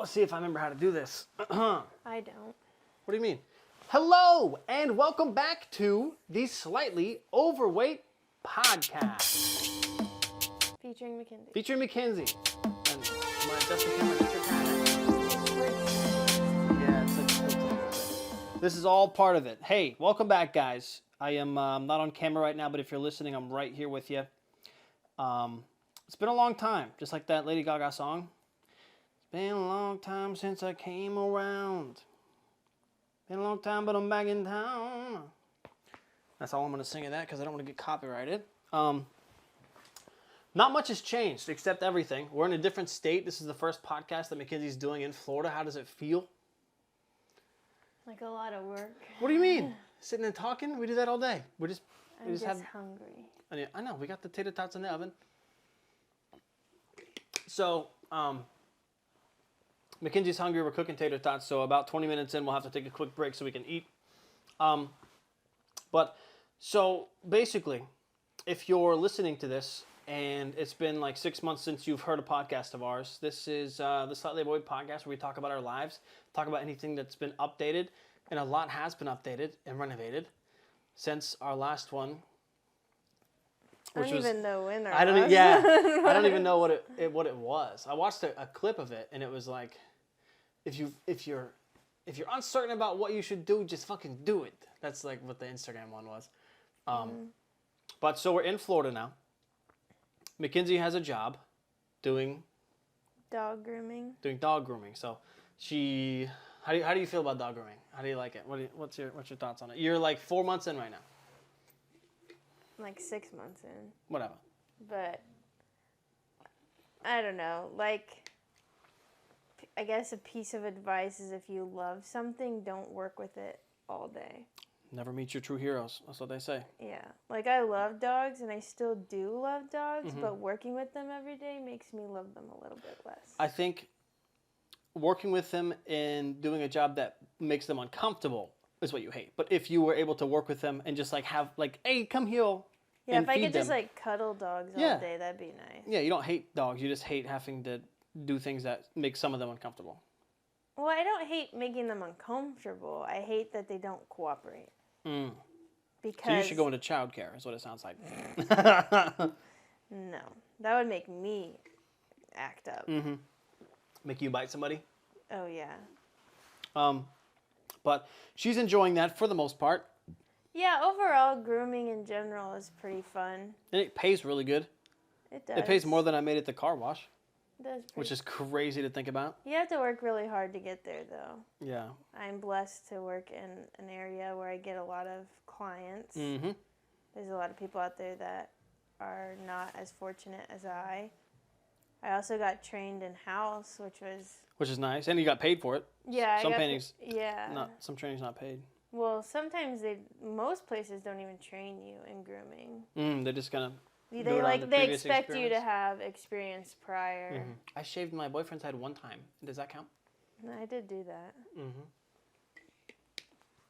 Let's see if I remember how to do this. I don't. What do you mean? Hello, and welcome back to the Slightly Overweight podcast. Featuring Mackenzie. Featuring Mackenzie. And I'm going to adjust the camera just a tiny. Yeah, this is all part of it. Hey, welcome back, guys. I am not on camera right now, but if you're listening, I'm right here with you. It's been a long time, just like that Lady Gaga song. It's been a long time since I came around. Been a long time, but I'm back in town. That's all I'm going to sing of that because I don't want to get copyrighted. Not much has changed except everything. We're in a different state. This is the first podcast that Mackenzie's doing in Florida. How does it feel? Like a lot of work. What do you mean? Sitting and talking? We do that all day. I'm just hungry. I know. We got the tater tots in the oven. So, Mackenzie's hungry. We're cooking tater tots. So about 20 minutes in, we'll have to take a quick break so we can eat. So basically, if you're listening to this and it's been like 6 months since you've heard a podcast of ours, this is the Slightly Overweight podcast where we talk about our lives, talk about anything that's been updated, and a lot has been updated and renovated since our last one. I don't even know when I don't even know what it was. I watched a clip of it, and it was like, if you're uncertain about what you should do, just fucking do it. That's like what the Instagram one was. But so we're in Florida now. Mackenzie has a job doing dog grooming. So she, how do you feel about dog grooming? How do you like it? What's your thoughts on it? You're like 4 months in right now. Like 6 months in. Whatever. But I don't know. Like, I guess a piece of advice is if you love something, don't work with it all day. Never meet your true heroes. That's what they say. Yeah. Like, I love dogs, and I still do love dogs, but working with them every day makes me love them a little bit less. I think working with them and doing a job that makes them uncomfortable is what you hate. But if you were able to work with them and just like have like, hey, come here. Yeah, if I could just like cuddle dogs all day, that'd be nice. Yeah, you don't hate dogs. You just hate having to do things that make some of them uncomfortable. Well, I don't hate making them uncomfortable. I hate that they don't cooperate. Because so you should go into childcare, is what it sounds like. No, that would make me act up. Make you bite somebody? Oh, yeah. But she's enjoying that for the most part. Yeah, overall, grooming in general is pretty fun. And it pays really good. It does. It pays more than I made at the car wash. It does. Which is crazy to think about. You have to work really hard to get there, though. Yeah. I'm blessed to work in an area where I get a lot of clients. There's a lot of people out there that are not as fortunate as I. I also got trained in-house, which is nice. And you got paid for it. Yeah. Some training's not paid. Well, sometimes most places don't even train you in grooming. They're just gonna. They expect you to have experience prior. I shaved my boyfriend's head one time. Does that count? No, I did do that.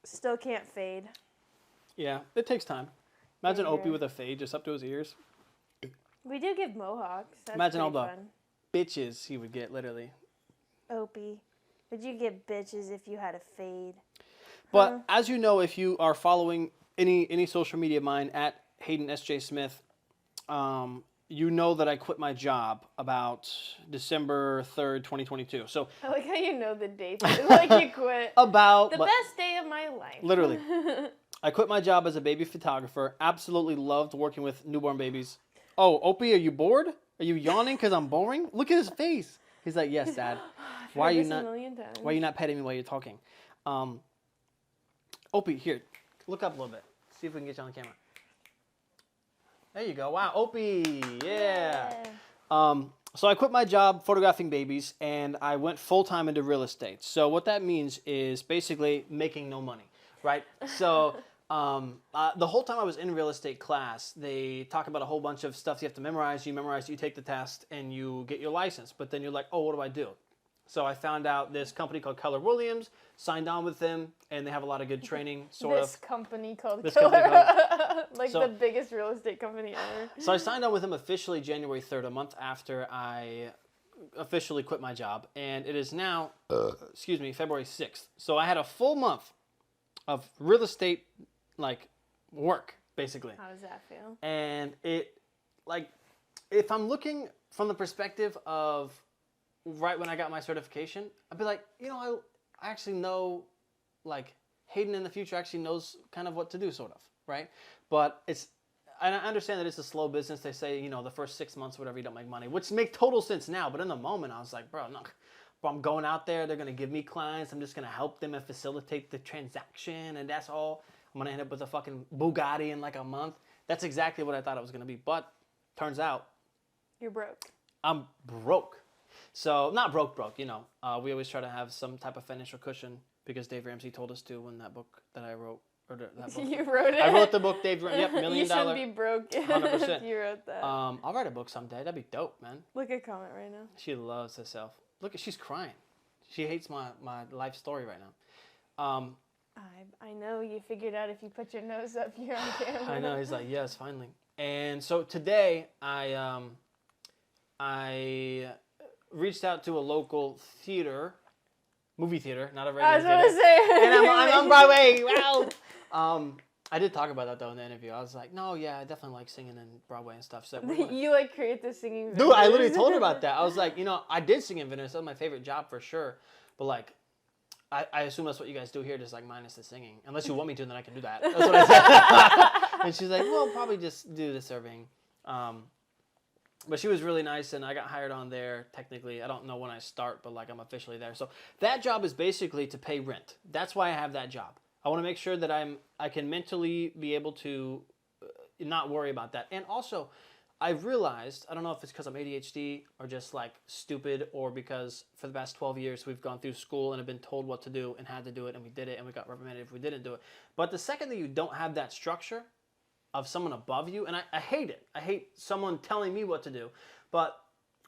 Still can't fade. Yeah, it takes time. Imagine Opie with a fade just up to his ears. We do give mohawks. That's Imagine all the fun. bitches he would get, literally. Opie, would you get bitches if you had a fade? But as you know, if you are following any social media of mine at Hayden S.J. Smith, you know that I quit my job about December 3rd, 2022. So I like how you know the date. Like you quit. The best day of my life. Literally. I quit my job as a baby photographer. Absolutely loved working with newborn babies. Oh, Opie, are you bored? Are you yawning because I'm boring? Look at his face. He's like, yes, Dad. Why are you not petting me while you're talking? Opie, here, look up a little bit. See if we can get you on the camera. There you go. Wow, Opie, yeah. So I quit my job photographing babies, and I went full-time into real estate. So what that means is basically making no money, right? So the whole time I was in real estate class, they talk about a whole bunch of stuff you have to memorize. You take the test, and you get your license. But then you're like, oh, what do I do? So I found out this company called Keller Williams, signed on with them, and they have a lot of good training, This company called Keller. The biggest real estate company ever. So I signed on with them officially January 3rd, a month after I officially quit my job, and it is now, February 6th. So I had a full month of real estate, like, work, basically. How does that feel? And it, like, if I'm looking from the perspective of right when I got my certification, I'd be like, I actually know, like, Hayden in the future actually knows kind of what to do, sort of, right? But I understand that it's a slow business. They say, the first 6 months, whatever, you don't make money, which makes total sense now. But in the moment, I was like, bro, no. But I'm going out there. They're going to give me clients. I'm just going to help them and facilitate the transaction. And that's all. I'm going to end up with a fucking Bugatti in like a month. That's exactly what I thought it was going to be. But turns out. You're broke. I'm broke. So not broke. We always try to have some type of financial cushion because Dave Ramsey told us to in that book that I wrote. Or that book. You wrote it? I wrote the book, Dave. Yep, $1 million. You shouldn't be broke 100%. if you wrote that. I'll write a book someday. That'd be dope, man. Look at comment right now. She loves herself. Look, she's crying. She hates my life story right now. I know you figured out if you put your nose up, you're on camera. I know. He's like, yes, finally. And so today, I reached out to a local movie theater, not a regular theater. I was going to say. And I'm on Broadway. Wow. I did talk about that though in the interview. I was like, no, yeah, I definitely like singing in Broadway and stuff. So you like create the singing videos. Dude, I literally told her about that. I was like, I did sing in Venice. That was my favorite job for sure. But like, I assume that's what you guys do here, just like minus the singing. Unless you want me to, then I can do that. That's what I said. And she's like, well, probably just do the serving. But she was really nice, and I got hired on there technically. I don't know when I start, but like I'm officially there. So that job is basically to pay rent. That's why I have that job. I want to make sure that I can mentally be able to not worry about that. And also, I realized, I don't know if it's because I'm ADHD or just like stupid or because for the past 12 years we've gone through school and have been told what to do and had to do it and we did it and we got reprimanded if we didn't do it. But the second that you don't have that structure of someone above you, and I hate it. I hate someone telling me what to do. But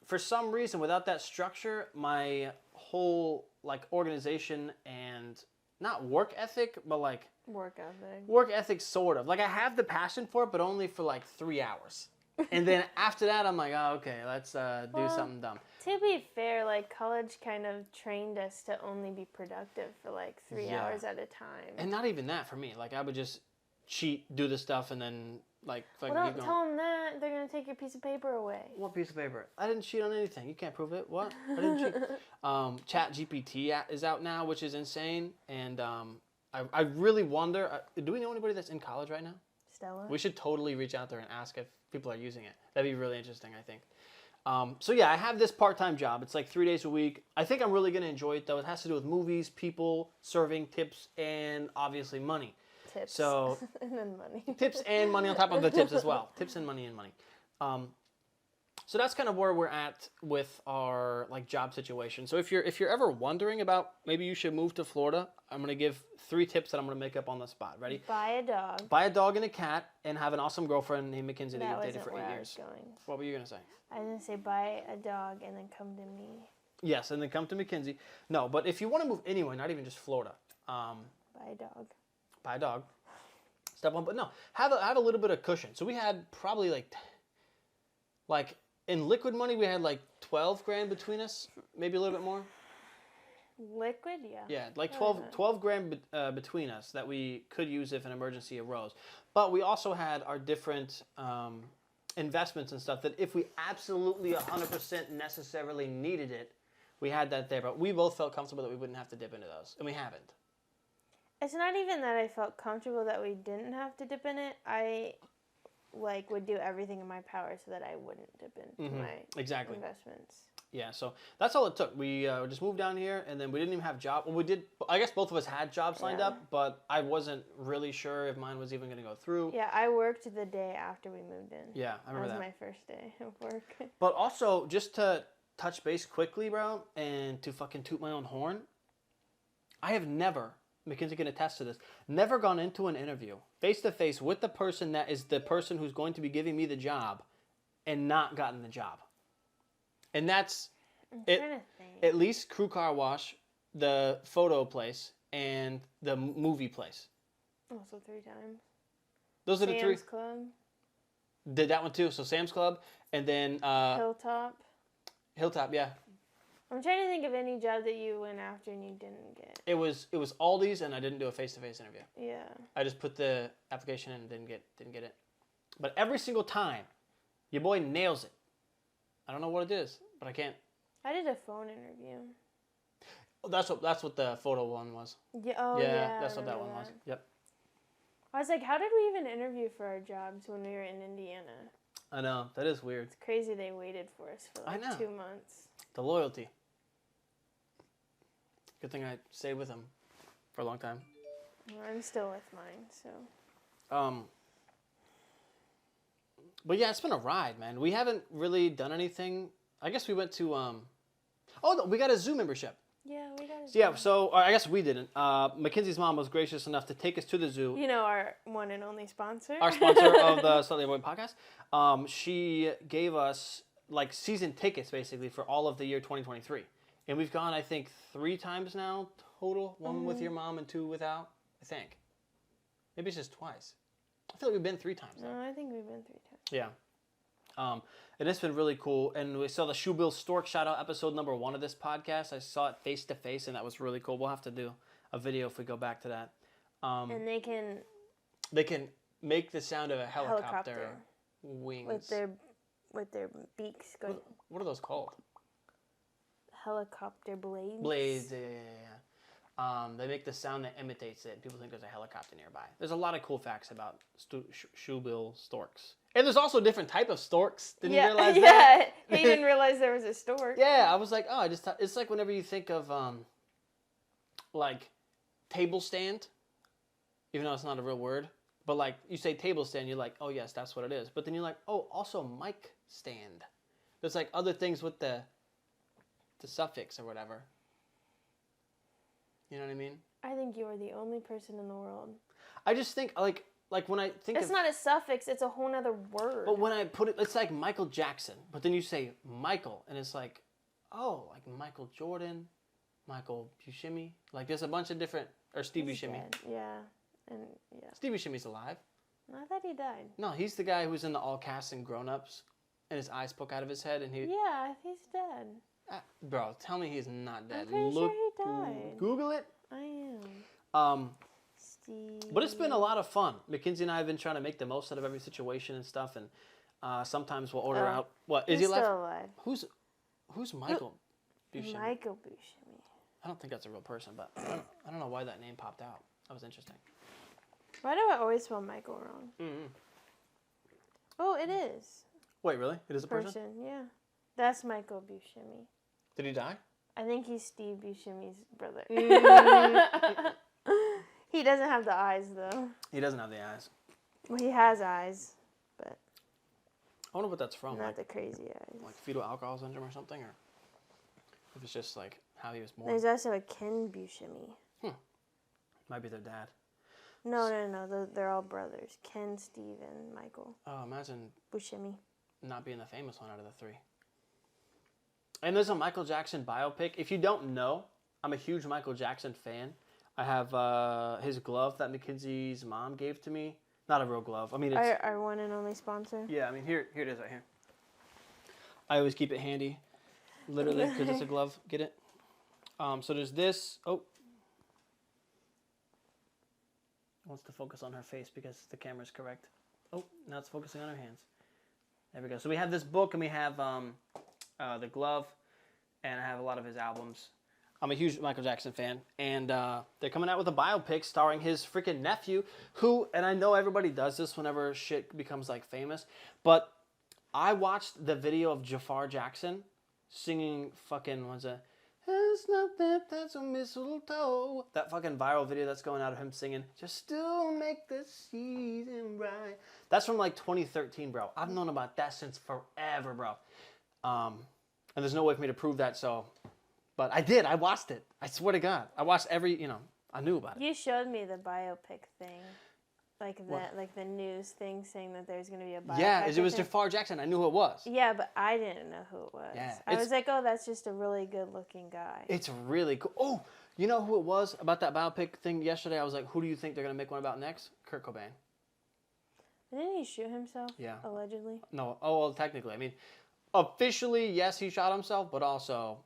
for some reason, without that structure, my whole like organization and not work ethic, but like work ethic. Work ethic, sort of. Like I have the passion for it, but only for like 3 hours. And then after that, I'm like, oh, okay, let's do something dumb. To be fair, like college kind of trained us to only be productive for like 3 hours at a time. And not even that for me. Like I would just cheat, do the stuff, and then like well, don't tell them that. They're going to take your piece of paper away. What piece of paper? I didn't cheat on anything. You can't prove it. What? I didn't cheat. Chat GPT is out now, which is insane. And I really wonder, do we know anybody that's in college right now? Stella? We should totally reach out there and ask if people are using it. That'd be really interesting, I think. So yeah, I have this part-time job. It's like 3 days a week. I think I'm really going to enjoy it, though. It has to do with movies, people, serving, tips, and obviously money. Tips. So and then money. Tips and money on top of the tips as well. Tips and money. So that's kind of where we're at with our like job situation. So if you're ever wondering about maybe you should move to Florida, I'm going to give 3 tips that I'm going to make up on the spot. Ready? Buy a dog. Buy a dog and a cat and have an awesome girlfriend named Mackenzie that you've dated for 8 years. Going. What were you going to say? I was going to say buy a dog and then come to me. Yes, and then come to Mackenzie. No, but if you want to move anywhere, not even just Florida. Buy a dog. Buy a dog. Step one, but no, have a little bit of cushion. So we had probably like in liquid money, we had like 12 grand between us, maybe a little bit more. Liquid, yeah. Yeah, like 12 grand between us that we could use if an emergency arose. But we also had our different investments and stuff that if we absolutely 100% necessarily needed it, we had that there. But we both felt comfortable that we wouldn't have to dip into those, and we haven't. It's not even that I felt comfortable that we didn't have to dip in it. I would do everything in my power so that I wouldn't dip into my investments. Yeah, so that's all it took. We just moved down here, and then we didn't even have jobs. Well, we did. I guess both of us had jobs lined up, but I wasn't really sure if mine was even going to go through. Yeah, I worked the day after we moved in. Yeah, I remember that. That was my first day of work. But also, just to touch base quickly, bro, and to fucking toot my own horn, I have never... Mackenzie can attest to this. Never gone into an interview face-to-face with the person that is the person who's going to be giving me the job and not gotten the job. And that's at least Crew Car Wash, the photo place, and the movie place. Oh, so 3 times. Those are the 3. Sam's Club. Did that one too. So Sam's Club and then... Hilltop. Hilltop, yeah. I'm trying to think of any job that you went after and you didn't get. It was Aldi's, and I didn't do a face-to-face interview. Yeah. I just put the application in and didn't get it. But every single time, your boy nails it. I don't know what it is, but I can't. I did a phone interview. Oh, that's what the photo one was. Yeah. Oh, yeah. That's what that one was. Yep. I was like, how did we even interview for our jobs when we were in Indiana? I know, that is weird. It's crazy they waited for us for like 2 months. The loyalty. Good thing I stayed with him for a long time. Well, I'm still with mine, so. But yeah, it's been a ride, man. We haven't really done anything. I guess we went to oh, no, we got a zoo membership. Yeah, we got a zoo. Yeah, so I guess we didn't. Mackenzie's mom was gracious enough to take us to the zoo. You know, our one and only sponsor. Our sponsor of the Slightly Avoid podcast. She gave us like season tickets basically for all of the year 2023. And we've gone, I think, 3 times now total. One with your mom and 2 without, I think. Maybe it's just twice. I feel like we've been 3 times now. No, I think we've been 3 times. Yeah. And it's been really cool. And we saw the Shoebill Stork shout-out episode number 1 of this podcast. I saw it face-to-face, and that was really cool. We'll have to do a video if we go back to that. And they can make the sound of a helicopter. Wings. With their beaks. What are those called? Helicopter blades. Blades, yeah. They make the sound that imitates it. People think there's a helicopter nearby. There's a lot of cool facts about shoebill storks. And there's also different type of storks. Didn't you realize that? Yeah, he didn't realize there was a stork. Yeah, I was like, oh, I just thought, it's like whenever you think of, like, table stand, even though it's not a real word, but like, you say table stand, you're like, oh yes, that's what it is. But then you're like, oh, also mic stand. There's like other things with the suffix or whatever. You know what I mean? I think you are the only person in the world. I just think, like when I think it's not a suffix, it's a whole nother word. But when I put it, it's like Michael Jackson. But then you say Michael, and it's like, oh, like Michael Jordan, Michael Buscemi. Like there's a bunch of different, or Steve Buscemi. Dead. Yeah, and yeah. Steve Buscemi's alive. I thought he died. No, he's the guy who's in the All Cast and Grown Ups, and his eyes poke out of his head, and he. Yeah, he's dead. Bro, tell me he's not dead. I'm pretty sure he died. Google it. I am. Steve. But it's been a lot of fun. Mackenzie and I have been trying to make the most out of every situation and stuff, and sometimes we'll order out. What is he alive? Still alive? Who's Michael Buscemi? Michael Buscemi. I don't think that's a real person, but I don't know why that name popped out. That was interesting. Why do I always spell Michael wrong? Mm-hmm. Oh, it is. Wait, really? It is a person? Yeah. That's Michael Buscemi. Did he die? I think he's Steve Buscemi's brother. Mm. He doesn't have the eyes, though. He doesn't have the eyes. Well, he has eyes, but... I wonder what that's from. Not the crazy eyes. Like fetal alcohol syndrome or something? Or if it's just like how he was born. There's also a Ken Buscemi. Might be their dad. No. They're all brothers. Ken, Steve, and Michael. Oh, imagine Buscemi. Not being the famous one out of the 3. And there's a Michael Jackson biopic. If you don't know, I'm a huge Michael Jackson fan. I have his glove that Mackenzie's mom gave to me. Not a real glove. I mean, it's... Our one and only sponsor? Yeah, I mean, here it is right here. I always keep it handy. Literally, because it's a glove. Get it? So there's this. Oh. Wants to focus on her face because the camera's correct. Oh, now it's focusing on her hands. There we go. So we have this book, and we have the glove, and I have a lot of his albums. I'm a huge Michael Jackson fan, and they're coming out with a biopic starring his freaking nephew, who, and I know everybody does this whenever shit becomes like famous, but I watched the video of Jafar Jackson singing fucking, what's it? It's not that's a mistletoe. That fucking viral video that's going out of him singing, just to make the season bright. That's from like 2013, bro. I've known about that since forever, bro. And there's no way for me to prove that, so... But I did. I watched it. I swear to God. I watched every, I knew about it. You showed me the biopic thing. Like the news thing saying that there's going to be a biopic. Yeah, it was Jafar Jackson. I knew who it was. Yeah, but I didn't know who it was. Yeah, I was like, oh, that's just a really good-looking guy. It's really cool. Oh, you know who it was about that biopic thing yesterday? I was like, who do you think they're going to make one about next? Kurt Cobain. Didn't he shoot himself? Yeah. Allegedly? No. Oh, well, technically. I mean, officially, yes, he shot himself, but also...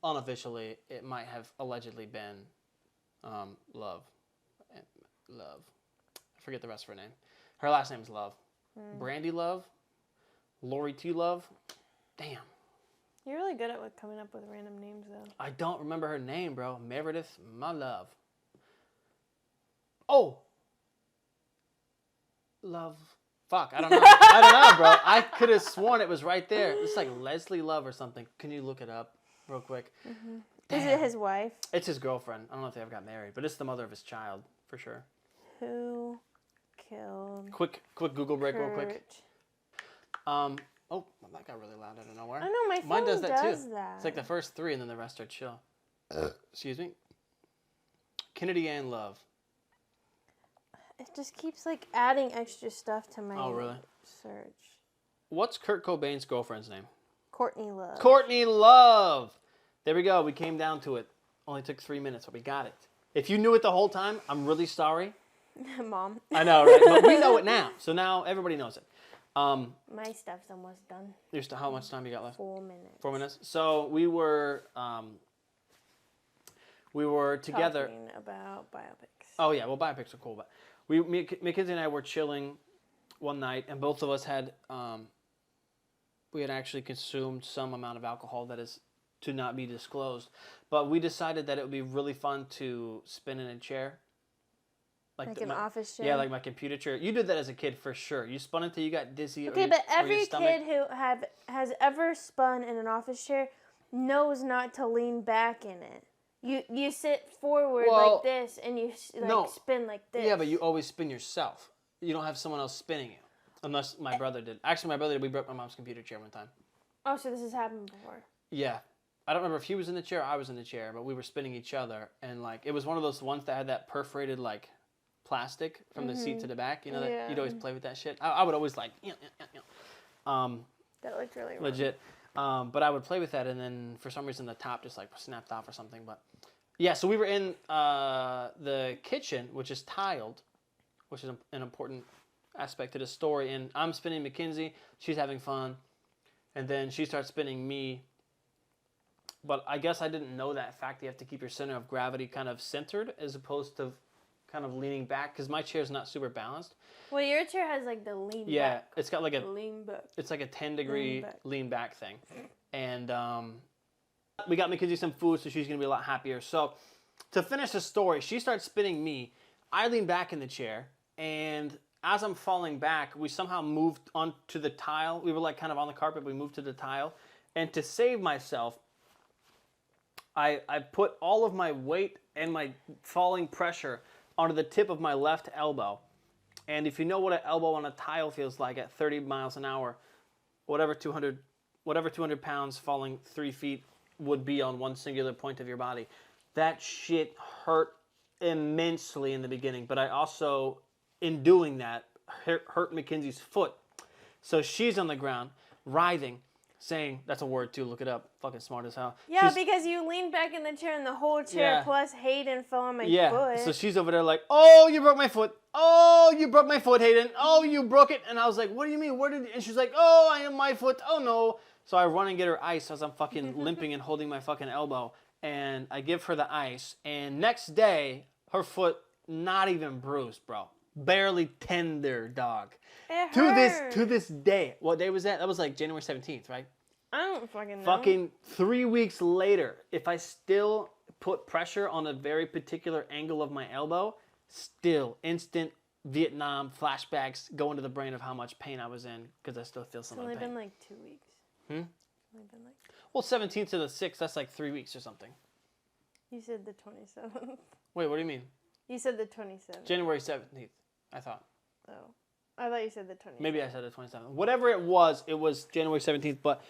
unofficially, it might have allegedly been Love. Love. I forget the rest of her name. Her last name is Love. Brandy Love. Lori T. Love. Damn. You're really good at coming up with random names, though. I don't remember her name, bro. Meredith, my love. Oh. Love. Fuck, I don't know. I don't know, bro. I could have sworn it was right there. It's like Leslie Love or something. Can you look it up real quick? Is it his wife? It's his girlfriend. I don't know if they ever got married, but it's the mother of his child, for sure. Who killed Quick Google break real quick. Kurt? Oh, that got really loud out of nowhere. I know, my phone Mine does that too. That. It's like the first three, and then the rest are chill. Excuse me. Kennedy Ann Love. It just keeps like adding extra stuff to my search. What's Kurt Cobain's girlfriend's name? Courtney Love. Courtney Love. There we go. We came down to it. Only took 3 minutes, but we got it. If you knew it the whole time, I'm really sorry. Mom. I know, right? But we know it now, so now everybody knows it. My stuff's almost done. How much time you got left? 4 minutes. 4 minutes. So we were together. Talking about biopics. Oh yeah, well biopics are cool, but Mackenzie and I were chilling one night, and both of us had we had actually consumed some amount of alcohol that is to not be disclosed, but we decided that it would be really fun to spin in a chair. Like an office chair? Yeah, like my computer chair. You did that as a kid for sure. You spun until you got dizzy. Okay, but every kid who has ever spun in an office chair knows not to lean back in it. You sit forward like this, and you spin like this. Yeah, but you always spin yourself. You don't have someone else spinning you. Unless my brother did. Actually, my brother did. We broke my mom's computer chair one time. Oh, so this has happened before. Yeah. I don't remember if he was in the chair or I was in the chair, but we were spinning each other. And, like, it was one of those ones that had that perforated, like, plastic from the seat to the back. You know, that you'd always play with that shit. I would always, like, that looked really wrong. legit. But I would play with that, and then for some reason the top just, like, snapped off or something. But, yeah, so we were in the kitchen, which is tiled, which is an important aspect to the story. And I'm spinning Mackenzie. She's having fun. And then she starts spinning me. But I guess I didn't know that fact. You have to keep your center of gravity kind of centered as opposed to kind of leaning back, because my chair is not super balanced. Well, your chair has like the lean back. Yeah, it's got like a lean back. It's like a 10-degree lean back thing. And we got Mackenzie some food, so she's going to be a lot happier. So to finish the story, she starts spinning me. I lean back in the chair, and as I'm falling back, we somehow moved onto the tile. We were like kind of on the carpet, but we moved to the tile. And to save myself, I put all of my weight and my falling pressure onto the tip of my left elbow. And if you know what an elbow on a tile feels like at 30 miles an hour, whatever 200 pounds falling 3 feet would be on one singular point of your body, that shit hurt immensely in the beginning. But I also, in doing that, hurt Mackenzie's foot. So she's on the ground, writhing, saying, that's a word too, look it up, fucking smart as hell. Yeah, because you leaned back in the chair and the whole chair plus Hayden fell on my foot. Yeah, so she's over there like, oh, you broke my foot. Oh, you broke my foot, Hayden. Oh, you broke it. And I was like, what do you mean? And she's like, oh, I am my foot. Oh, no. So I run and get her ice as I'm fucking limping and holding my fucking elbow. And I give her the ice. And next day, her foot, not even bruised, bro. Barely tender, dog. It hurt. To this day. What day was that? That was like January 17th, right? I don't fucking know. Fucking 3 weeks later, if I still put pressure on a very particular angle of my elbow, still instant Vietnam flashbacks go into the brain of how much pain I was in, because I still feel some of the pain. It's only been like 2 weeks. It's only been like... Well, 17th to the 6th, that's like 3 weeks or something. You said the 27th. Wait, what do you mean? You said the 27th. January 17th, I thought. Oh. I thought you said the 27th. Maybe I said the 27th. Whatever it was January 17th, but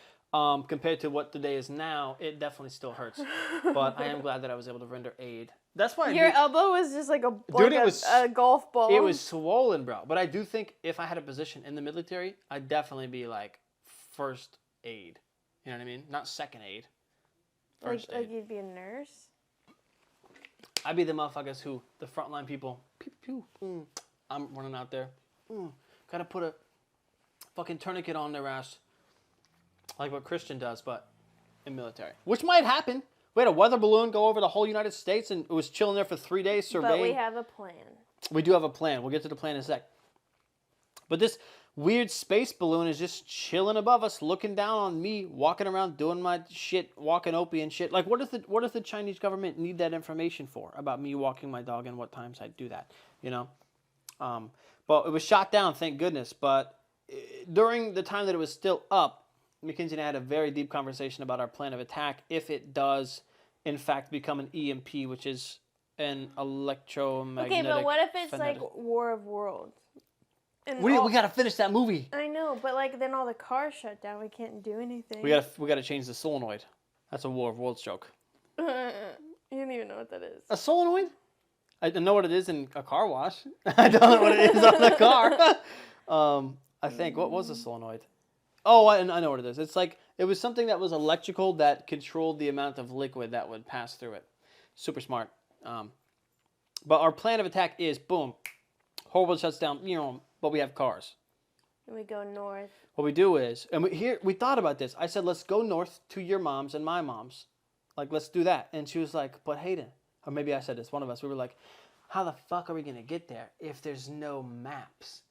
compared to what the day is now, it definitely still hurts. But I am glad that I was able to render aid. That's why your elbow was just like a golf ball. It was swollen, bro. But I do think if I had a position in the military, I'd definitely be like first aid. You know what I mean? Not second aid. First aid. Like you'd be a nurse? I'd be the motherfuckers who, the frontline people, pew, pew, I'm running out there. Gotta put a fucking tourniquet on their ass. Like what Christian does, but in military. Which might happen. We had a weather balloon go over the whole United States, and it was chilling there for 3 days surveying. But we have a plan. We do have a plan. We'll get to the plan in a sec. But this weird space balloon is just chilling above us, looking down on me, walking around, doing my shit, walking Opie and shit. Like, what does the Chinese government need that information for about me walking my dog and what times I do that? You know? But it was shot down, thank goodness. But during the time that it was still up, Mackenzie and I had a very deep conversation about our plan of attack if it does, in fact, become an EMP, which is an electromagnetic. Okay, but what if it's like War of Worlds? And we got to finish that movie. I know, but like then all the cars shut down. We can't do anything. We got to change the solenoid. That's a War of Worlds joke. You don't even know what that is. A solenoid? I know what it is in a car wash. I don't know what it is on the car. I think, what was a solenoid? Oh, I know what it is. It's like, it was something that was electrical that controlled the amount of liquid that would pass through it. Super smart. But our plan of attack is, boom, whole world shuts down, but we have cars. And we go north. What we do is, and we thought about this. I said, let's go north to your mom's and my mom's. Like, let's do that. And she was like, but Hayden, or maybe I said this, one of us, we were like, how the fuck are we going to get there if there's no maps?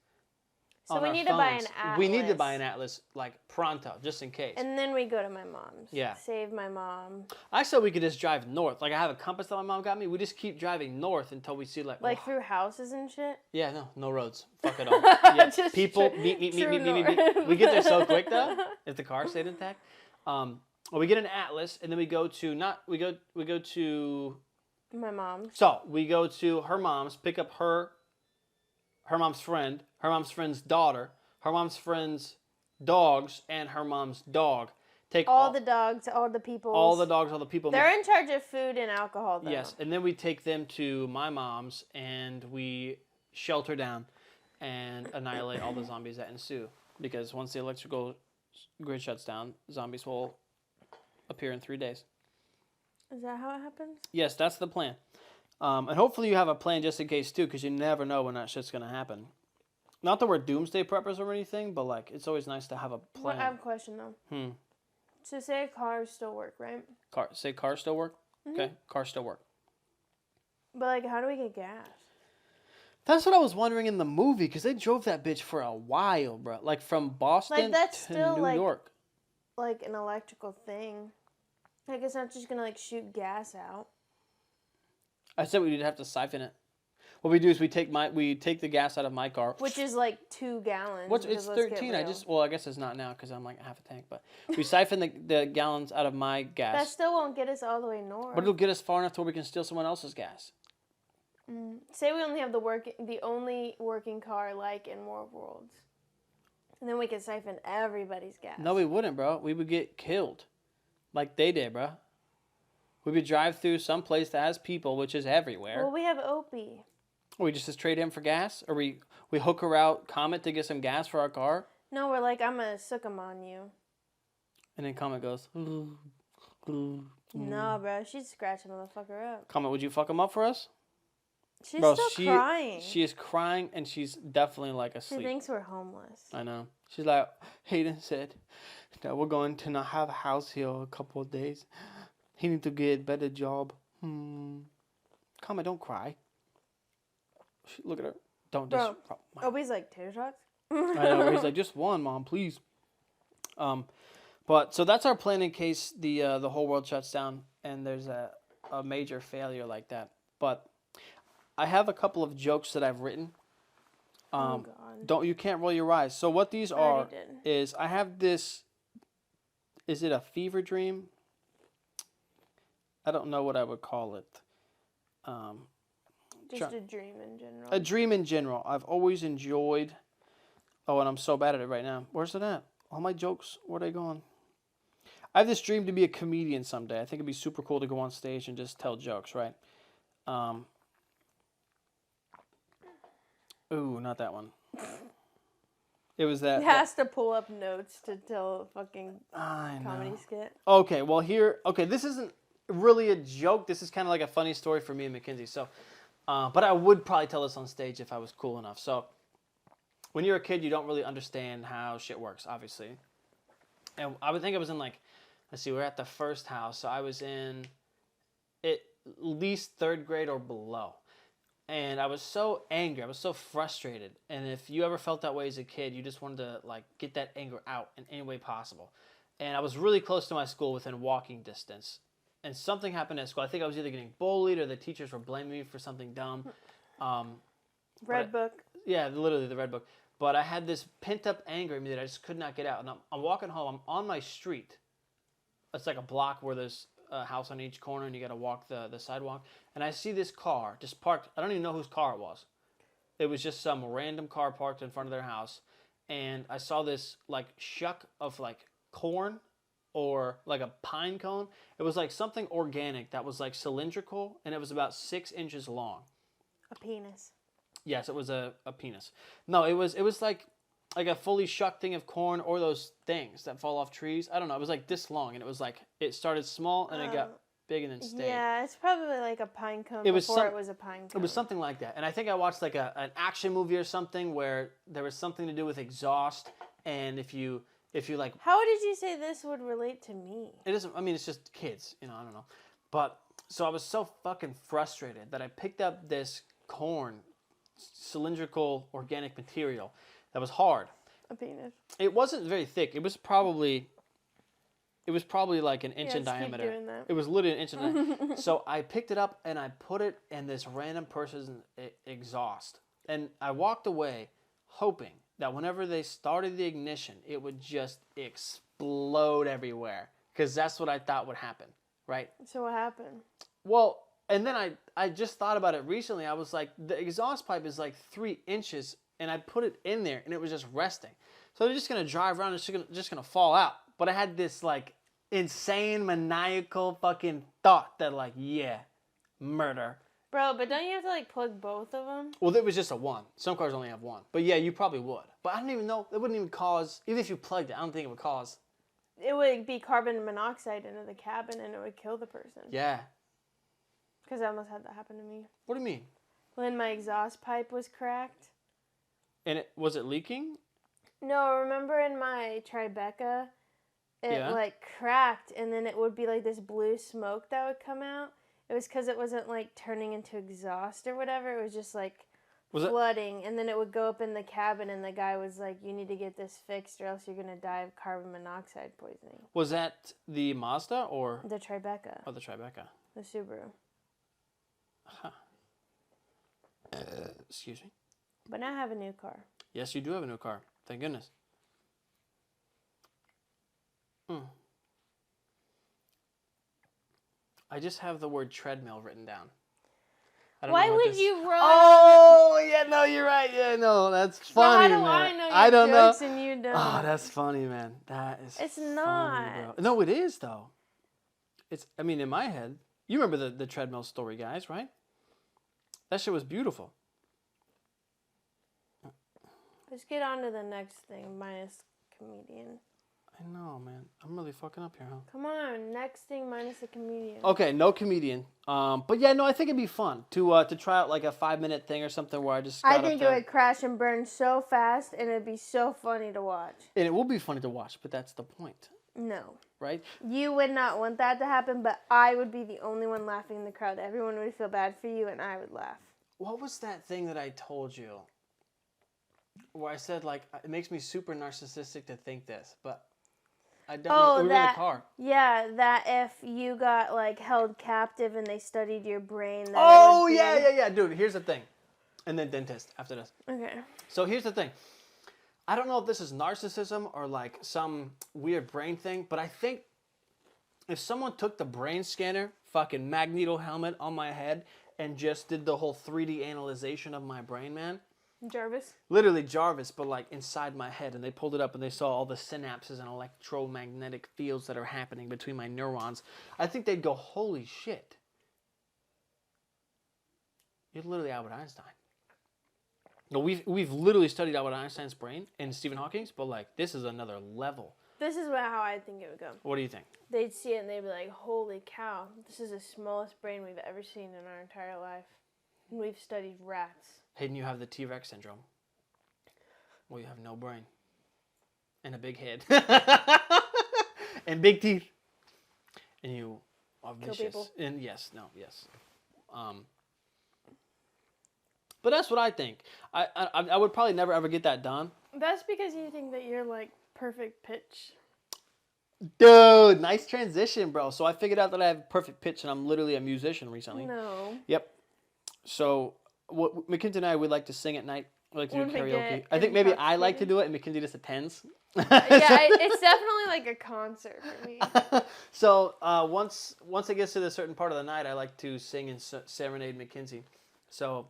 So we need to buy an atlas. We need to buy an atlas, like, pronto, just in case. And then we go to my mom's. Yeah. Save my mom. I said we could just drive north. Like, I have a compass that my mom got me. We just keep driving north until we see, like... Like, through houses and shit? Yeah, no roads. Fuck it all. Yeah, Just people, meet. We get there so quick, though, if the car stayed intact. Well, we get an atlas, and then we go to... We go to... My mom's. So, we go to her mom's, pick up her mom's friend, her mom's friend's daughter, her mom's friend's dogs, and her mom's dog. Take all the dogs, all the people. All the dogs, all the people. They're in charge of food and alcohol, though. Yes, and then we take them to my mom's, and we shelter down and annihilate all the zombies that ensue. Because once the electrical grid shuts down, zombies will appear in 3 days. Is that how it happens? Yes, that's the plan. And hopefully you have a plan just in case, too, because you never know when that shit's going to happen. Not that we're doomsday preppers or anything, but, like, it's always nice to have a plan. Well, I have a question, though. So say cars still work, right? Cars still work? Mm-hmm. Okay, cars still work. But, like, how do we get gas? That's what I was wondering in the movie, because they drove that bitch for a while, bro. Like, from Boston to New York. Like, an electrical thing. Like, it's not just going to, like, shoot gas out. I said we'd have to siphon it. What we do is we take the gas out of my car, which is like 2 gallons. It's 13. I guess it's not now because I'm like half a tank. But we siphon the gallons out of my gas. That still won't get us all the way north. But it'll get us far enough to where we can steal someone else's gas. Say we only have the only working car like in War of Worlds, and then we can siphon everybody's gas. No, we wouldn't, bro. We would get killed, like they did, bro. We would drive through some place that has people, which is everywhere. Well, we have Opie. Or we just trade him for gas? Or we hook her out Comet to get some gas for our car? No, we're like, I'm going to sook him on you. And then Comet goes... No, bro. She'd scratch a motherfucker up. Comet, would you fuck him up for us? She's still crying. She is crying, and she's definitely, like, asleep. She thinks we're homeless. I know. She's like, Hayden said that we're going to not have a house here a couple of days. He need to get a better job. Comet, don't cry. Look at her. Don't just... Opie's like, tater tots? I know. He's like, just one, Mom, please. But, so that's our plan in case the whole world shuts down and there's a major failure like that. But I have a couple of jokes that I've written. Oh, God. You can't roll your eyes. So what these are is I have this... Is it a fever dream? I don't know what I would call it. Just a dream in general. A dream in general. I've always enjoyed... Oh, and I'm so bad at it right now. Where's it at? All my jokes, where are they going? I have this dream to be a comedian someday. I think it'd be super cool to go on stage and just tell jokes, right? Ooh, not that one. It was that... He has to pull up notes to tell a fucking comedy skit. Okay, well here... Okay, this isn't really a joke. This is kind of like a funny story for me and Mackenzie. So, but I would probably tell this on stage if I was cool enough. So, when you're a kid, you don't really understand how shit works, obviously. And I would think I was in like... Let's see, we're at the first house. So I was in at least 3rd grade or below. And I was so angry. I was so frustrated. And if you ever felt that way as a kid, you just wanted to like get that anger out in any way possible. And I was really close to my school, within walking distance. And something happened at school. I think I was either getting bullied or the teachers were blaming me for something dumb. Red book. Yeah, literally the red book. But I had this pent-up anger in me that I just could not get out. And I'm walking home. I'm on my street. It's like a block where there's a house on each corner, and you got to walk the sidewalk. And I see this car just parked. I don't even know whose car it was. It was just some random car parked in front of their house. And I saw this like shuck of like corn or like a pine cone. It was like something organic that was like cylindrical, and it was about 6 inches long. A penis. Yes, it was a penis. No, it was like a fully shucked thing of corn, or those things that fall off trees. I don't know. It was like this long, and it was like it started small and it got big and then stayed. Yeah, it's probably like a pine cone it was a pine cone. It was something like that. And I think I watched like an action movie or something where there was something to do with exhaust, and if you like... How did you say this would relate to me? It isn't... I mean, it's just kids, I don't know. But, so I was so fucking frustrated that I picked up this corn, cylindrical, organic material that was hard. A penis. It wasn't very thick. It was probably like an inch in diameter. Keep doing that. It was literally an inch in diameter. So I picked it up and I put it in this random person's exhaust. And I walked away hoping that whenever they started the ignition, it would just explode everywhere. Because that's what I thought would happen, right? So what happened? Well, and then I just thought about it recently. I was like, the exhaust pipe is like 3 inches, and I put it in there, and it was just resting. So they're just going to drive around, and it's just going to fall out. But I had this like insane, maniacal fucking thought that like, yeah, murder. Bro, but don't you have to like plug both of them? Well, it was just a one. Some cars only have one. But yeah, you probably would. But I don't even know. It wouldn't even cause, even if you plugged it, I don't think it would cause. It would be carbon monoxide into the cabin, and it would kill the person. Yeah. Because I almost had that happen to me. What do you mean? When my exhaust pipe was cracked. And was it leaking? No, remember in my Tribeca, it like cracked, and then it would be like this blue smoke that would come out. It was because it wasn't like turning into exhaust or whatever. It was just like flooding, and then it would go up in the cabin, and the guy was like, "You need to get this fixed, or else you're gonna die of carbon monoxide poisoning." Was that the Mazda or the Tribeca? Oh, the Tribeca. The Subaru. Huh. Excuse me. But now I have a new car. Yes, you do have a new car. Thank goodness. I just have the word treadmill written down. Why would you roll? Oh, yeah, no, you're right. Yeah, no, that's funny, man. I know I don't know. And you don't. Oh, that's funny, man. That is. It's funny, not. bro. No, it is though. It's. I mean, in my head, you remember the treadmill story, guys, right? That shit was beautiful. Let's get on to the next thing, minus comedian. I know, man. I'm really fucking up here, huh? Come on, next thing minus a comedian. Okay, no comedian. But yeah, no, I think it'd be fun to try out like a 5-minute thing or something where I just. I think it would crash and burn so fast, and it'd be so funny to watch. And it will be funny to watch, but that's the point. No. Right? You would not want that to happen, but I would be the only one laughing in the crowd. Everyone would feel bad for you, and I would laugh. What was that thing that I told you? Where I said, like, it makes me super narcissistic to think this, but I don't. We were in the car. Yeah, that if you got, like, held captive and they studied your brain. That Oh, yeah. Dude, here's the thing. And then dentist after this. Okay. So here's the thing. I don't know if this is narcissism or, like, some weird brain thing, but I think if someone took the brain scanner, fucking magneto helmet on my head, and just did the whole 3D analyzation of my brain, man. Jarvis? Literally Jarvis, but like inside my head. And they pulled it up and they saw all the synapses and electromagnetic fields that are happening between my neurons. I think they'd go, holy shit. You're literally Albert Einstein. No, we've literally studied Albert Einstein's brain and Stephen Hawking's, but like this is another level. This is how I think it would go. What do you think? They'd see it and they'd be like, holy cow, this is the smallest brain we've ever seen in our entire life. And we've studied rats. Hayden, you have the T-Rex syndrome. Well, you have no brain. And a big head. And big teeth. And you are Kill vicious. people. And yes. But that's what I think. I would probably never ever get that done. That's because you think that you're like perfect pitch. Dude, nice transition, bro. So I figured out that I have perfect pitch, and I'm literally a musician recently. No. Yep. So Mackenzie and I would like to sing at night. We like to do karaoke. I think intoxicated. maybe I like to do it, and Mackenzie just attends. Yeah, it's definitely like a concert for me. So once it gets to a certain part of the night, I like to sing and serenade Mackenzie. So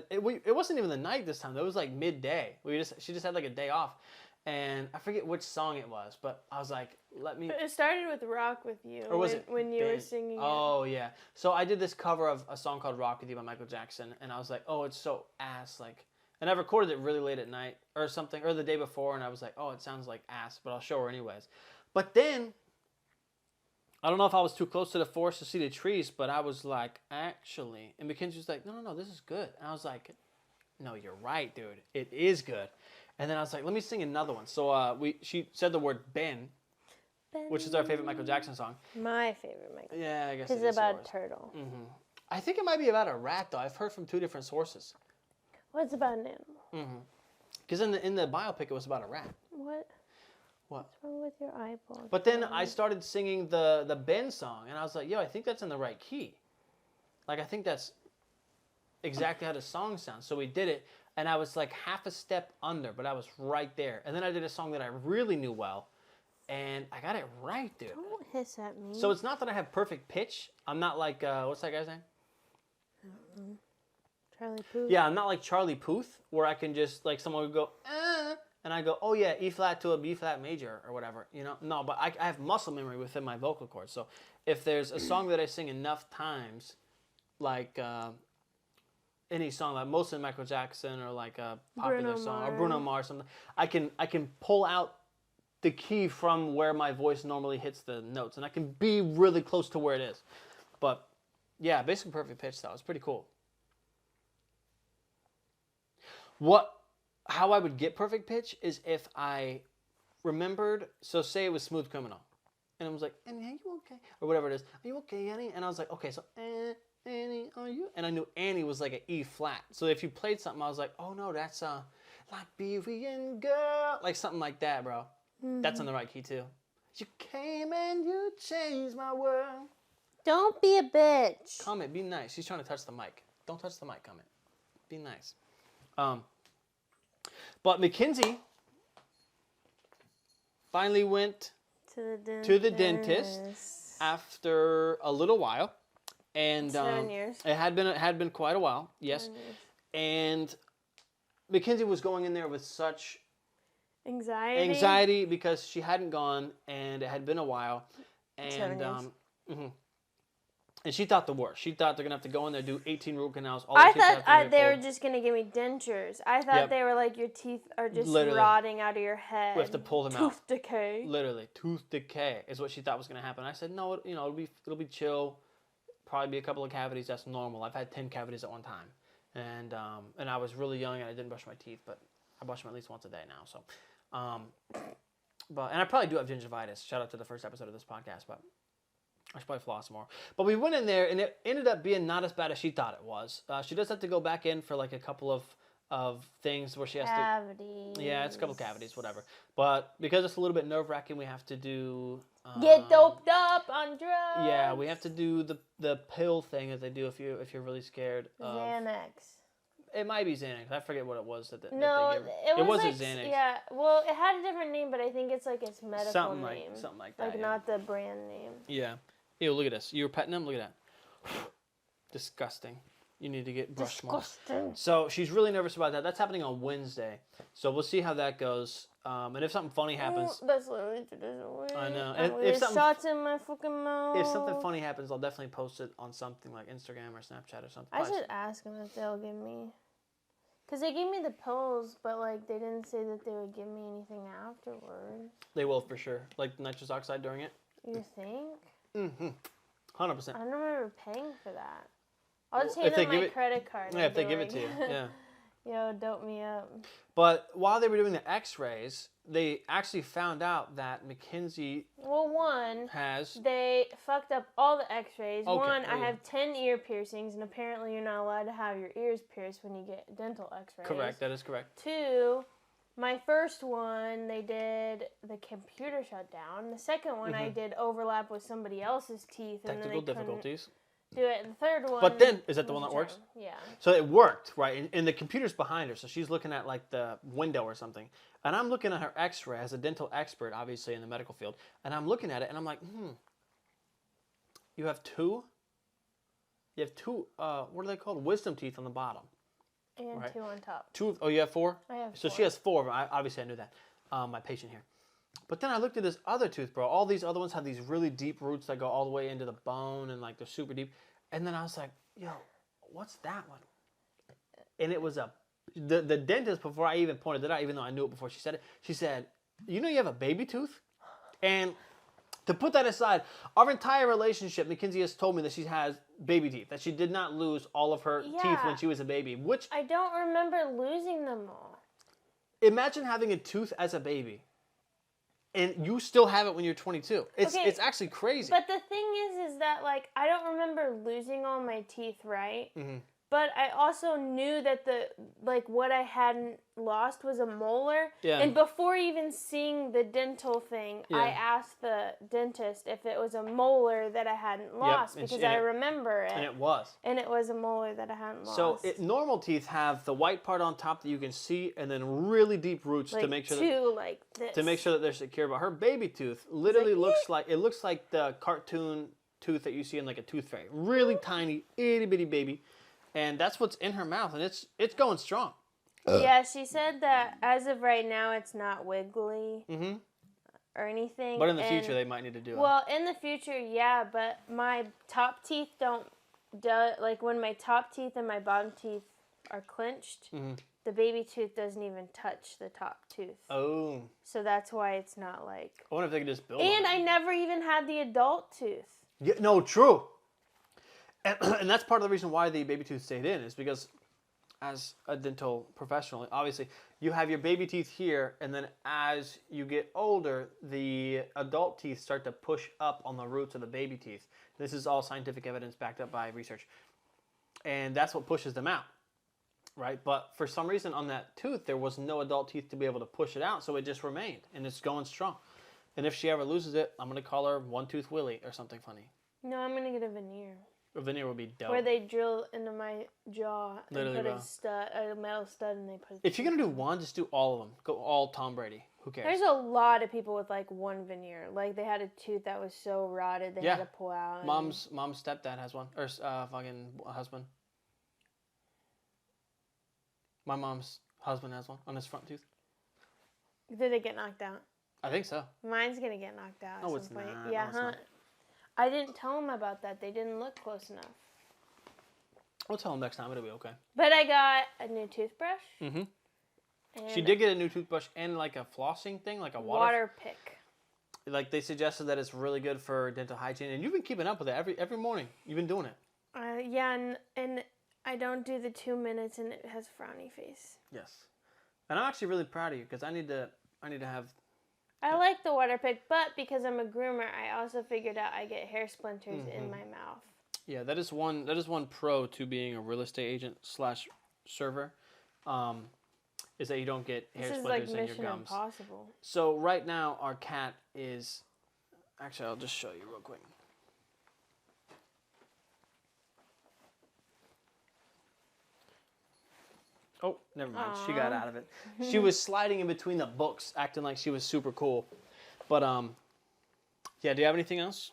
it wasn't even the night this time. It was like midday. She just had like a day off, and I forget which song it was, but I was like, let me. But it started with Rock With You. Or was it when you were singing? Oh yeah. So I did this cover of a song called "Rock With You" by Michael Jackson, and I was like, oh, it's so ass like. And I recorded it really late at night or something, or the day before, and I was like, oh, it sounds like ass, but I'll show her anyways. But then, I don't know if I was too close to the forest to see the trees, but I was like, actually, and Mackenzie was like, no, this is good. And I was like, no, you're right, dude. It is good. And then I was like, let me sing another one. So she said the word Ben, which is our favorite Michael Jackson song. My favorite Michael. Yeah, I guess it's about a turtle. Mm-hmm. I think it might be about a rat, though. I've heard from 2 different sources. Well, it's about an animal. Mm-hmm. Because in the biopic, it was about a rat. What? What? What's wrong with your eyeball? But then I started singing the Ben song, and I was like, yo, I think that's in the right key. Like, I think that's exactly how the song sounds. So we did it, and I was like half a step under, but I was right there. And then I did a song that I really knew well, and I got it right, dude. Don't hiss at me. So it's not that I have perfect pitch. I'm not like, what's that guy's name? I don't know. Charlie Puth. Yeah, I'm not like Charlie Puth, where I can just, like, someone would go, and I go, oh yeah, E flat to a B flat major or whatever, you know? No, but I have muscle memory within my vocal cords. So if there's a song that I sing enough times, like any song, like mostly Michael Jackson or like a popular song or Bruno Mars, something, I can pull out the key from where my voice normally hits the notes, and I can be really close to where it is. But yeah, basically perfect pitch style. It's pretty cool. How I would get perfect pitch is if I remembered, so say it was Smooth Criminal, and I was like, Annie, are you okay? Or whatever it is, are you okay, Annie? And I was like, okay, so Annie, are you? And I knew Annie was like an E flat. So if you played something, I was like, oh no, that's Liberian girl, like something like that, bro. Mm-hmm. That's in the right key too. You came and you changed my world. Don't be a bitch. Comment, be nice. She's trying to touch the mic. Don't touch the mic, comment. Be nice. But Mackenzie finally went to the dentist after a little while, and 7 years. It had been quite a while. Yes, and Mackenzie was going in there with such anxiety because she hadn't gone, and it had been a while, and 7 years. Mm-hmm. And she thought the worst. She thought they're going to have to go in there, do 18 root canals. I thought they were just going to give me dentures. I thought they were like your teeth are just rotting out of your head. We have to pull them out. Tooth decay. Literally, tooth decay is what she thought was going to happen. I said, no, it'll be chill. Probably be a couple of cavities. That's normal. I've had 10 cavities at one time. And I was really young and I didn't brush my teeth, but I brush them at least once a day now. So, and I probably do have gingivitis. Shout out to the first episode of this podcast, but I should probably floss more. But we went in there, and it ended up being not as bad as she thought it was. She does have to go back in for like a couple of things where she has cavities. Yeah, it's a couple cavities, whatever. But because it's a little bit nerve-wracking, we have to do... get doped up on drugs. Yeah, we have to do the pill thing that they do if you're really scared of... Xanax. It might be Xanax. I forget what it was that they gave her. It was like, Xanax. Yeah, well, it had a different name, but I think it's like its medical name. Something like that. Like not the brand name. Yeah. Ew, look at this. You were petting him? Look at that. Disgusting. You need to get brushed more. So she's really nervous about that. That's happening on Wednesday. So we'll see how that goes. And if something funny happens... That's literally 2 days away. I know. And if shots in my fucking mouth. If something funny happens, I'll definitely post it on something like Instagram or Snapchat or something. I should ask them if they'll give me... Because they gave me the pills, but like they didn't say that they would give me anything afterwards. They will for sure. Like nitrous oxide during it. You think? Mm-hmm. 100%. I don't remember paying for that. I'll just hand them my credit card. Yeah, if they give it to you. Yeah. Yo, dope me up. But while they were doing the x-rays, they actually found out that Mackenzie As? They fucked up all the x-rays. Okay, One, I yeah. have 10 ear piercings, and apparently you're not allowed to have your ears pierced when you get dental x-rays. Correct, that is correct. 2, my first one, they did the computer shut down. The second one, I did overlap with somebody else's teeth. Technical and then they difficulties. do it. The third one. But then, is that the one that was works? Yeah. So it worked, right? And the computer's behind her, so she's looking at like the window or something. And I'm looking at her x-ray as a dental expert, obviously in the medical field. And I'm looking at it and I'm like, you have two? You have two, what are they called? Wisdom teeth on the bottom. And right. 2 on top. Oh, you have 4? I have 4. So she has 4. Obviously, I knew that. My patient here. But then I looked at this other tooth, bro. All these other ones have these really deep roots that go all the way into the bone and like they're super deep. And then I was like, yo, what's that one? And it was the dentist, before I even pointed it out, even though I knew it before she said it, she said, you know you have a baby tooth? And to put that aside, our entire relationship, Mackenzie has told me that she has baby teeth, that she did not lose all of her teeth when she was a baby, which... I don't remember losing them all. Imagine having a tooth as a baby, and you still have it when you're 22. It's actually crazy. But the thing is that, like, I don't remember losing all my teeth, right? Mm-hmm. But I also knew that what I hadn't lost was a molar. Yeah. And before even seeing the dental thing, Yeah. I asked the dentist if it was a molar that I hadn't lost because I remember it. And it was. And it was a molar that I hadn't lost. So normal teeth have the white part on top that you can see, and then really deep roots like to make sure like this. to make sure that they're secure. But her baby tooth literally looks like the cartoon tooth that you see in like a tooth fairy. Really tiny, itty bitty baby. And that's what's in her mouth, and it's going strong. Yeah, she said that as of right now, it's not wiggly or anything. But in the future, they might need to do it. Well, in the future, yeah, but my top teeth like when my top teeth and my bottom teeth are clenched, the baby tooth doesn't even touch the top tooth. Oh. So that's why it's not like... I wonder if they could just build And on I it. never even had the adult tooth. Yeah, no, true. And that's part of the reason why the baby tooth stayed in, is because as a dental professional, obviously, you have your baby teeth here, and then as you get older, the adult teeth start to push up on the roots of the baby teeth. This is all scientific evidence backed up by research. And that's what pushes them out, right? But for some reason on that tooth, there was no adult teeth to be able to push it out, so it just remained, and it's going strong. And if she ever loses it, I'm going to call her One Tooth Willie or something funny. No, I'm going to get a veneer. A veneer would be dope. Where they drill into my jaw and Literally, put bro. a metal stud, and they put... If you're going to do one, just do all of them. Go all Tom Brady. Who cares? There's a lot of people with, like, one veneer. Like, they had a tooth that was so rotted, they had to pull out. And... Mom's stepdad has one. Or fucking husband. My mom's husband has one on his front tooth. Did it get knocked out? I think so. Mine's going to get knocked out No, at it's some point. not. Yeah, No, it's not. I didn't tell them about that. They didn't look close enough. We'll tell him next time. It'll be okay. But I got a new toothbrush. Mm-hmm. And She did get a new toothbrush and like a flossing thing, like a water pick. Like they suggested that it's really good for dental hygiene, and you've been keeping up with it every morning. You've been doing it. Yeah, and I don't do the 2 minutes, and it has frowny face. Yes, and I'm actually really proud of you because I need to have. I like the water pick, but because I'm a groomer, I also figured out I get hair splinters in my mouth. Yeah, that is one pro to being a real estate agent / server, is that you don't get hair splinters in your gums. This is like Mission Impossible. So right now our cat is, actually I'll just show you real quick. Oh, never mind. She got out of it. She was sliding in between the books, acting like she was super cool. But yeah. Do you have anything else?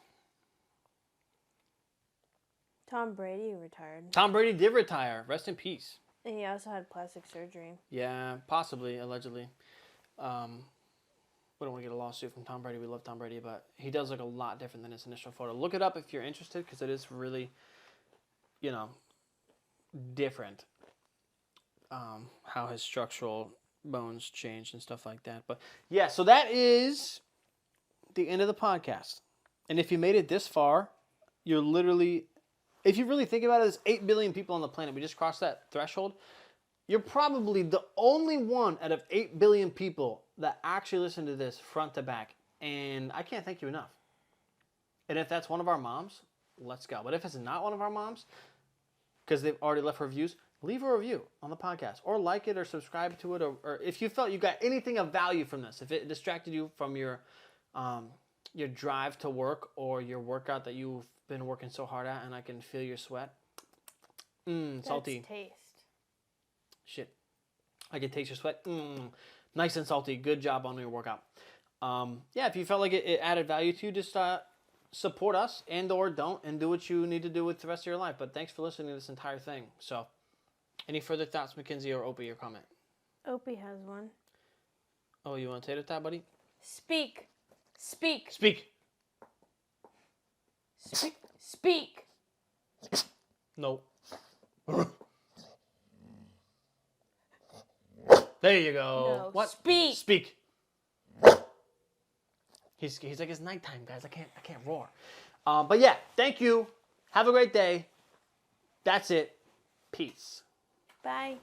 Tom Brady retired. Tom Brady did retire. Rest in peace. And he also had plastic surgery. Yeah, possibly, allegedly. We don't want to get a lawsuit from Tom Brady. We love Tom Brady, but he does look a lot different than his initial photo. Look it up if you're interested, because it is really, different. How his structural bones changed and stuff like that. But yeah, so that is the end of the podcast. And if you made it this far, you're literally, if you really think about it, there's 8 billion people on the planet. We just crossed that threshold. You're probably the only one out of 8 billion people that actually listen to this front to back. And I can't thank you enough. And if that's one of our moms, let's go. But if it's not one of our moms, because they've already left reviews, leave a review on the podcast or like it or subscribe to it. Or if you felt you got anything of value from this, if it distracted you from your drive to work or your workout that you've been working so hard at, and I can feel your sweat. Salty. That's taste. Shit. I can taste your sweat. Nice and salty. Good job on your workout. Yeah, if you felt like it added value to you, just support us and or don't and do what you need to do with the rest of your life. But thanks for listening to this entire thing. So, any further thoughts, Mackenzie or Opie, your comment? Opie has one. Oh, you want to tater tot, buddy? Speak. Speak. Speak. Speak. No. There you go. No. What? Speak. Speak. He's like, it's nighttime, guys. I can't roar. But yeah, thank you. Have a great day. That's it. Peace. Bye.